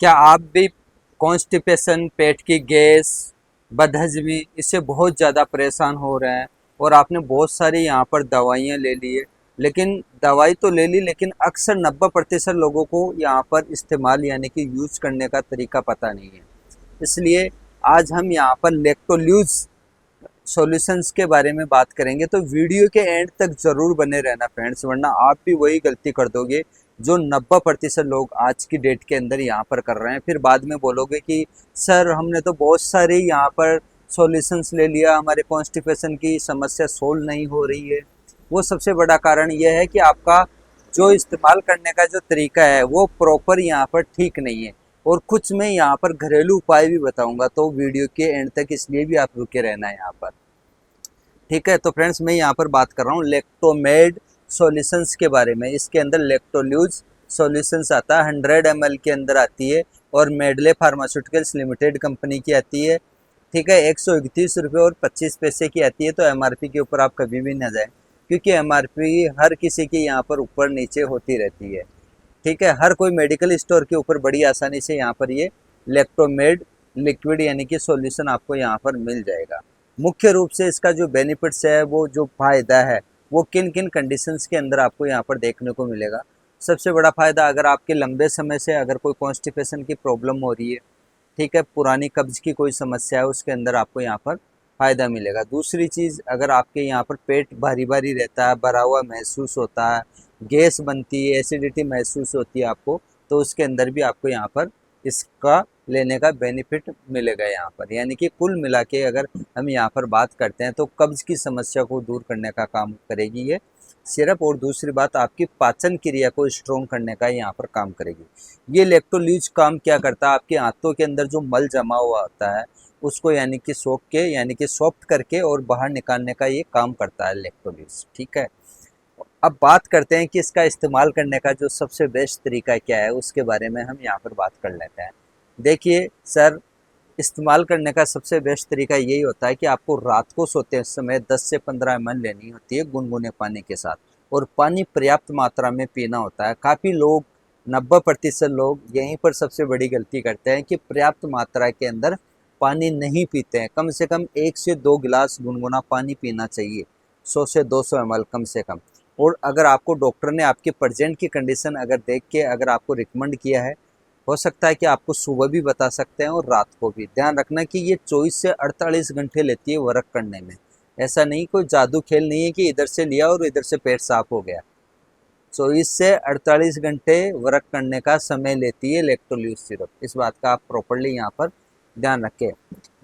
क्या आप भी कॉन्स्टिपेशन, पेट की गैस, बदहजमी इससे बहुत ज़्यादा परेशान हो रहे हैं और आपने बहुत सारी यहाँ पर दवाइयाँ ले ली है, लेकिन दवाई तो ले ली लेकिन अक्सर 90% लोगों को यहाँ पर इस्तेमाल यानी कि यूज करने का तरीका पता नहीं है। इसलिए आज हम यहाँ पर लेक्टोल्यूज सॉल्यूशंस के बारे में बात करेंगे, तो वीडियो के एंड तक ज़रूर बने रहना फ्रेंड्स, वरना आप भी वही गलती कर दोगे जो 90% लोग आज की डेट के अंदर यहाँ पर कर रहे हैं। फिर बाद में बोलोगे कि सर हमने तो बहुत सारे यहाँ पर सॉल्यूशंस ले लिया, हमारे कॉन्स्टिपेशन की समस्या सोल्व नहीं हो रही है। वो सबसे बड़ा कारण यह है कि आपका जो इस्तेमाल करने का जो तरीका है वो प्रॉपर यहाँ पर ठीक नहीं है। और कुछ मैं यहाँ पर घरेलू उपाय भी बताऊंगा, तो वीडियो के एंड तक इसलिए भी आप रुके रहना है यहाँ पर। ठीक है, तो फ्रेंड्स मैं यहाँ पर बात कर रहा हूँ लेक्टोमेड सॉल्यूशंस के बारे में। इसके अंदर लेक्टोल्यूज सॉल्यूशंस आता है, 100 ml के अंदर आती है और मेडले फार्मास्यूटिकल्स लिमिटेड कंपनी की आती है। ठीक है, 131 रुपये और 25 पैसे की आती है। तो एमआरपी के ऊपर आप कभी भी ना जाएं, क्योंकि एमआरपी हर किसी की यहाँ पर ऊपर नीचे होती रहती है। ठीक है, हर कोई मेडिकल स्टोर के ऊपर बड़ी आसानी से यहाँ पर ये लेक्टोमेड लिक्विड यानी कि सॉल्यूशन आपको यहाँ पर मिल जाएगा। मुख्य रूप से इसका जो बेनिफिट्स है, वो जो फायदा है, वो किन किन कंडीशंस के अंदर आपको यहाँ पर देखने को मिलेगा। सबसे बड़ा फायदा, अगर आपके लंबे समय से अगर कोई कॉन्स्टिपेशन की प्रॉब्लम हो रही है, ठीक है, पुरानी कब्ज की कोई समस्या है, उसके अंदर आपको यहाँ पर फायदा मिलेगा। दूसरी चीज़, अगर आपके यहाँ पर पेट भारी भारी रहता है, भरा हुआ महसूस होता है, गैस बनती है, एसिडिटी महसूस होती है आपको, तो उसके अंदर भी आपको यहाँ पर इसका लेने का बेनिफिट मिलेगा यहाँ पर। यानी कि कुल मिला के अगर हम यहाँ पर बात करते हैं तो कब्ज की समस्या को दूर करने का काम करेगी ये सिरप। और दूसरी बात, आपकी पाचन क्रिया को स्ट्रोंग करने का यहाँ पर काम करेगी। ये इलेक्ट्रोल्यूज काम क्या करता है, आपके आंतों के अंदर जो मल जमा हुआ होता है उसको यानी कि सोख के यानी कि सॉफ्ट करके और बाहर निकालने का ये काम करता है इलेक्ट्रोल्यूज। ठीक है, अब बात करते हैं कि इसका इस्तेमाल करने का जो सबसे बेस्ट तरीका क्या है, उसके बारे में हम यहाँ पर बात कर लेते हैं। देखिए सर, इस्तेमाल करने का सबसे बेस्ट तरीका यही होता है कि आपको रात को सोते समय 10 से 15 ml लेनी होती है गुनगुने पानी के साथ, और पानी पर्याप्त मात्रा में पीना होता है। काफ़ी लोग, 90% लोग यहीं पर सबसे बड़ी गलती करते हैं कि पर्याप्त मात्रा के अंदर पानी नहीं पीते हैं। कम से कम 1 से 2 गिलास गुनगुना पानी पीना चाहिए, 100 से 200 ml कम से कम। और अगर आपको डॉक्टर ने आपके प्रेजेंट की कंडीशन अगर देख के अगर आपको रिकमेंड किया है, हो सकता है कि आपको सुबह भी बता सकते हैं और रात को भी। ध्यान रखना कि ये 24 से 48 घंटे लेती है वर्क करने में। ऐसा नहीं, कोई जादू खेल नहीं है कि इधर से लिया और इधर से पेट साफ हो गया। 24 से 48 घंटे वर्क करने का समय लेती है इलेक्ट्रोल्यूज सिरप। इस बात का आप प्रॉपरली यहाँ पर ध्यान रखें।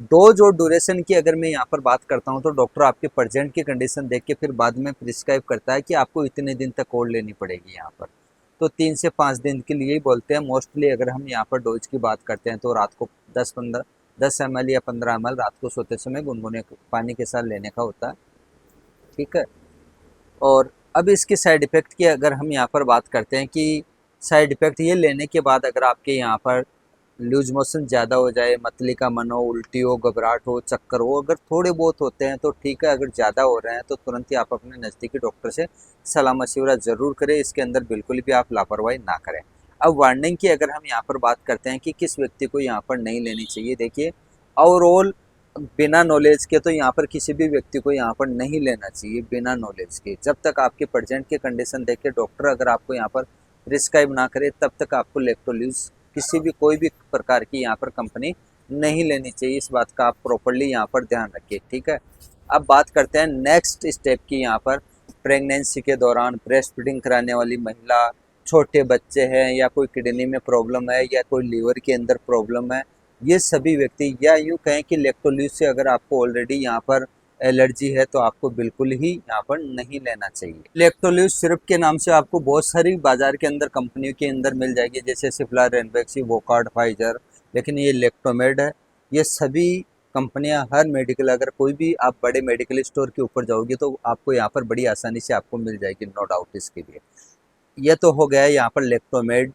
डोज और ड्यूरेशन की अगर मैं यहाँ पर बात करता हूँ, तो डॉक्टर आपके प्रेजेंट की कंडीशन देख के फिर बाद में प्रिस्क्राइब करता है कि आपको इतने दिन तक और लेनी पड़ेगी यहाँ पर। तो 3 से 5 दिन के लिए ही बोलते हैं मोस्टली। अगर हम यहाँ पर डोज की बात करते हैं तो रात को 10 ml या 15 ml रात को सोते समय गुनगुने पानी के साथ लेने का होता है। ठीक है, और अब इसके साइड इफ़ेक्ट की अगर हम यहाँ पर बात करते हैं कि साइड इफ़ेक्ट ये लेने के बाद अगर आपके यहाँ पर लूज मोशन ज़्यादा हो जाए, मतली का मन हो, उल्टी हो, घबराहट हो, चक्कर हो, अगर थोड़े बहुत होते हैं तो ठीक है। अगर ज़्यादा हो रहे हैं तो तुरंत ही आप अपने नज़दीकी डॉक्टर से सलाह मशवरा ज़रूर करें। इसके अंदर बिल्कुल भी आप लापरवाही ना करें। अब वार्निंग की अगर हम यहाँ पर बात करते हैं कि किस व्यक्ति को यहाँ पर नहीं लेनी चाहिए, देखिए ओवरऑल बिना नॉलेज के तो यहाँ पर किसी भी व्यक्ति को यहाँ पर नहीं लेना चाहिए, बिना नॉलेज के। जब तक आपके प्रेजेंट के कंडीशन देख के डॉक्टर अगर आपको यहाँ पर प्रिस्क्राइब ना करे, तब तक आपको इलेक्ट्रोल्यूज किसी भी कोई भी प्रकार की यहाँ पर कंपनी नहीं लेनी चाहिए। इस बात का आप प्रॉपरली यहाँ पर ध्यान रखिए। ठीक है, अब बात करते हैं नेक्स्ट स्टेप की। यहाँ पर प्रेगनेंसी के दौरान ब्रेस्ट फीडिंग कराने वाली महिला, छोटे बच्चे हैं, या कोई किडनी में प्रॉब्लम है, या कोई लीवर के अंदर प्रॉब्लम है, ये सभी व्यक्ति, या यूँ कहें कि इलेक्ट्रोल्यूज से अगर आपको ऑलरेडी यहाँ पर एलर्जी है तो आपको बिल्कुल ही यहाँ पर नहीं लेना चाहिए। इलेक्ट्रोल्यूज सिरप के नाम से आपको बहुत सारी बाजार के अंदर कंपनियों के अंदर मिल जाएगी, जैसे सिप्ला, रेनबैक्सी, वोकार्ड, फाइजर, लेकिन ये इलेक्ट्रोमेड है। ये सभी कंपनियां, हर मेडिकल, अगर कोई भी आप बड़े मेडिकल स्टोर के ऊपर जाओगे तो आपको यहाँ पर बड़ी आसानी से आपको मिल जाएगी, नो डाउट इसके लिए। ये तो हो गया यहाँ पर लेक्टोमेड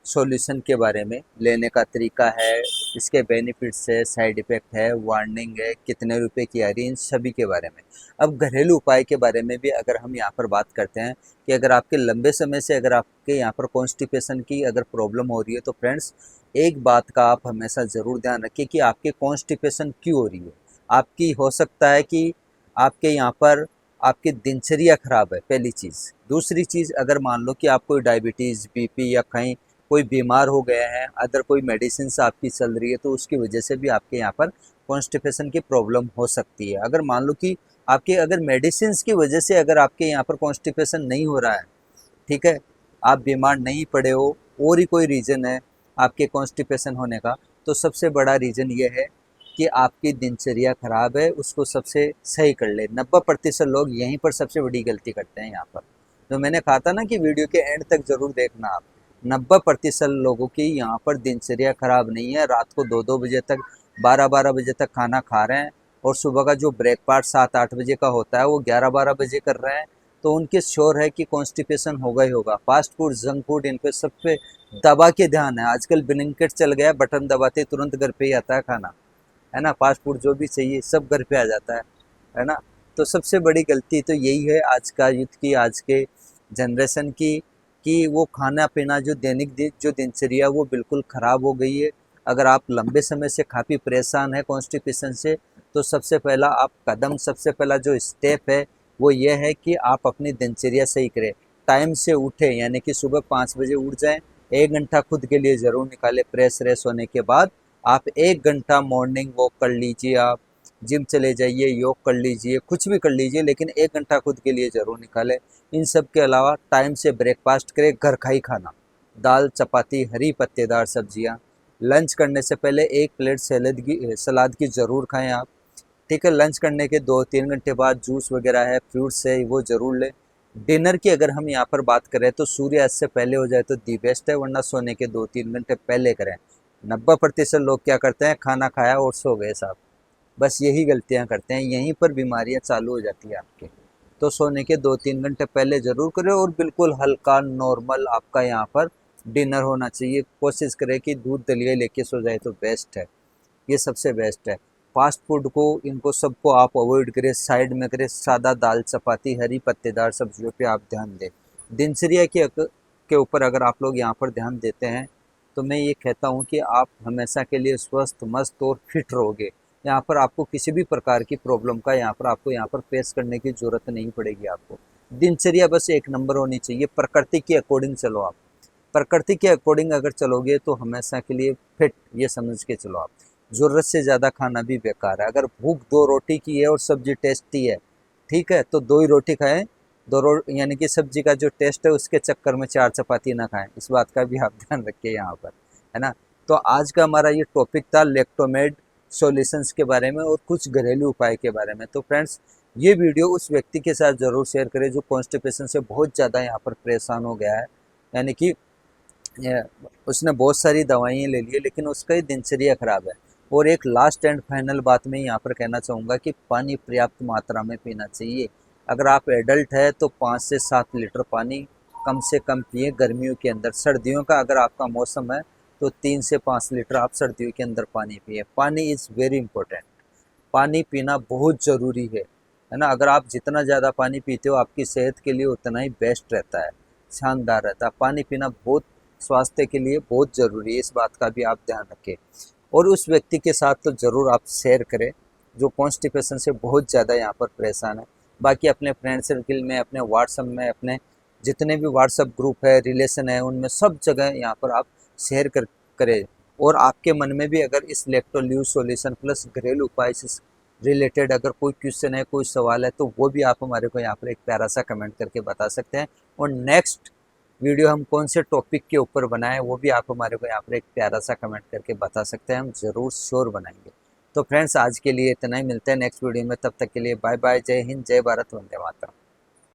सॉल्यूशन के बारे में, लेने का तरीका है, इसके बेनिफिट्स है, साइड इफ़ेक्ट है, वार्निंग है, कितने रुपए की आ रही है, इन सभी के बारे में। अब घरेलू उपाय के बारे में भी अगर हम यहाँ पर बात करते हैं कि अगर आपके लंबे समय से अगर आपके यहाँ पर कॉन्स्टिपेशन की अगर प्रॉब्लम हो रही है, तो फ्रेंड्स एक बात का आप हमेशा ज़रूर ध्यान रखिए कि आपके कॉन्स्टिपेशन क्यों हो रही है। आपकी हो सकता है कि आपके यहाँ पर आपकी दिनचर्या खराब है, पहली चीज़। दूसरी चीज़, अगर मान लो कि आप कोई डायबिटीज़, बीपी या कहीं कोई बीमार हो गए हैं, अदर कोई मेडिसिन आपकी चल रही है, तो उसकी वजह से भी आपके यहाँ पर कॉन्स्टिपेशन की प्रॉब्लम हो सकती है। अगर मान लो कि आपके अगर मेडिसिन की वजह से अगर आपके यहाँ पर कॉन्स्टिपेशन नहीं हो रहा है, ठीक है, आप बीमार नहीं पड़े हो और ही कोई रीज़न है आपके कॉन्स्टिपेशन होने का, तो सबसे बड़ा रीज़न ये है कि आपकी दिनचर्या खराब है, उसको सबसे सही कर ले। 90% लोग यहीं पर सबसे बड़ी गलती करते हैं यहाँ पर। तो मैंने कहा था ना कि वीडियो के एंड तक ज़रूर देखना आप। 90% लोगों की यहाँ पर दिनचर्या खराब नहीं है, रात को 2-2 बजे तक, 12-12 बजे तक खाना खा रहे हैं, और सुबह का जो ब्रेकफास्ट 7-8 बजे का होता है वो 11-12 बजे कर रहे हैं। तो उनके श्योर है कि कॉन्स्टिपेशन होगा ही होगा। फास्ट फूड, जंक फूड, इन पे सब पे दबा के ध्यान है। आजकल ब्लिंकिट चल गया, बटन दबाते तुरंत घर पे ही आता है खाना, है ना। फास्ट फूड जो भी चाहिए सब घर पे आ जाता है ना। तो सबसे बड़ी गलती तो यही है आज का यूथ की, आज के जनरेशन की, कि वो खाना पीना जो जो दिनचर्या वो बिल्कुल ख़राब हो गई है। अगर आप लंबे समय से काफ़ी परेशान है कॉन्स्टिपेशन से, तो सबसे पहला आप कदम, सबसे पहला जो स्टेप है वो ये है कि आप अपनी दिनचर्या सही करें। टाइम से उठें, यानी कि सुबह 5 बजे उठ जाएं। 1 घंटा खुद के लिए ज़रूर निकालें। फ्रेश व्रेश होने के बाद आप 1 घंटा मॉर्निंग वॉक कर लीजिए, आप जिम चले जाइए, योग कर लीजिए, कुछ भी कर लीजिए, लेकिन 1 घंटा खुद के लिए ज़रूर निकालें। इन सब के अलावा टाइम से ब्रेकफास्ट करें, घर का ही खाना, दाल, चपाती, हरी पत्तेदार सब्जियां। लंच करने से पहले 1 प्लेट सलाद की ज़रूर खाएं आप, ठीक है। लंच करने के 2-3 घंटे बाद जूस वगैरह है, फ्रूट्स है, वो ज़रूर लें। डिनर की अगर हम यहाँ पर बात करें तो सूर्यास्त से पहले हो जाए तो दी बेस्ट है, वरना सोने के 2-3 घंटे पहले करें। 90% लोग क्या करते हैं, खाना खाया और सो गए साहब, बस यही गलतियाँ करते हैं, यहीं पर बीमारियाँ चालू हो जाती है आपके। तो सोने के 2-3 घंटे पहले ज़रूर करें, और बिल्कुल हल्का नॉर्मल आपका यहाँ पर डिनर होना चाहिए। कोशिश करें कि दूध दलिया लेके सो जाए तो बेस्ट है, ये सबसे बेस्ट है। फास्ट फूड को, इनको सबको आप अवॉइड करें, साइड में करें। सादा दाल, चपाती, हरी पत्तेदार सब्जियों पे आप ध्यान दें। दिनचर्या के ऊपर अगर आप लोग यहाँ पर ध्यान देते हैं, तो मैं ये कहता हूँ कि आप हमेशा के लिए स्वस्थ, मस्त और फिट रहोगे। यहाँ पर आपको किसी भी प्रकार की प्रॉब्लम का आपको यहाँ पर फेस करने की ज़रूरत नहीं पड़ेगी आपको। दिनचर्या बस एक नंबर होनी चाहिए, प्रकृति के अकॉर्डिंग चलो आप। प्रकृति के अकॉर्डिंग अगर चलोगे तो हमेशा के लिए फिट, ये समझ के चलो आप। ज़रूरत से ज़्यादा खाना भी बेकार है। अगर भूख 2 रोटी की है और सब्जी टेस्टी है, ठीक है, तो 2 ही रोटी खाएं। यानी कि सब्जी का जो टेस्ट है उसके चक्कर में 4 चपाती ना खाएं, इस बात का भी आप ध्यान रखिए यहाँ पर, है ना। तो आज का हमारा ये टॉपिक था लैक्टोमेड सॉल्यूशंस के बारे में और कुछ घरेलू उपाय के बारे में। तो फ्रेंड्स, ये वीडियो उस व्यक्ति के साथ ज़रूर शेयर करें जो कॉन्स्टिपेशन से बहुत ज़्यादा यहाँ पर परेशान हो गया है, यानी कि उसने बहुत सारी दवाइयाँ ले ली है लेकिन उसका ही दिनचर्या खराब है। और एक लास्ट एंड फाइनल बात मैं यहाँ पर कहना चाहूँगा कि पानी पर्याप्त मात्रा में पीना चाहिए। अगर आप एडल्ट है तो 5 से 7 लीटर पानी कम से कम पिए गर्मियों के अंदर। सर्दियों का अगर आपका मौसम है तो 3 से 5 लीटर आप सर्दियों के अंदर पानी पिए। पानी इज़ वेरी इंपॉर्टेंट, पानी पीना बहुत ज़रूरी है ना। अगर आप जितना ज़्यादा पानी पीते हो आपकी सेहत के लिए उतना ही बेस्ट रहता है, शानदार रहता है। पानी पीना बहुत स्वास्थ्य के लिए बहुत ज़रूरी है, इस बात का भी आप ध्यान रखें। और उस व्यक्ति के साथ तो ज़रूर आप शेयर करें जो कॉन्स्टिपेशन से बहुत ज़्यादा यहाँ पर परेशान है। बाकी अपने फ्रेंड सर्किल में, अपने व्हाट्सएप में, अपने जितने भी व्हाट्सएप ग्रुप है, रिलेशन है, उनमें सब जगह यहाँ पर आप शेयर करें। और आपके मन में भी अगर इस इलेक्ट्रोल्यूज सॉल्यूशन प्लस घरेलू उपाय से रिलेटेड अगर कोई क्वेश्चन है, कोई सवाल है, तो वो भी आप हमारे को यहाँ पर एक प्यारा सा कमेंट करके बता सकते हैं। और नेक्स्ट वीडियो हम कौन से टॉपिक के ऊपर बनाएं वो भी आप हमारे को यहाँ पर एक प्यारा सा कमेंट करके बता सकते हैं, हम ज़रूर श्योर बनाएंगे। तो फ्रेंड्स, आज के लिए इतना ही, मिलते हैं नेक्स्ट वीडियो में। तब तक के लिए बाय बाय, जय हिंद, जय भारत, वंदे मातरम।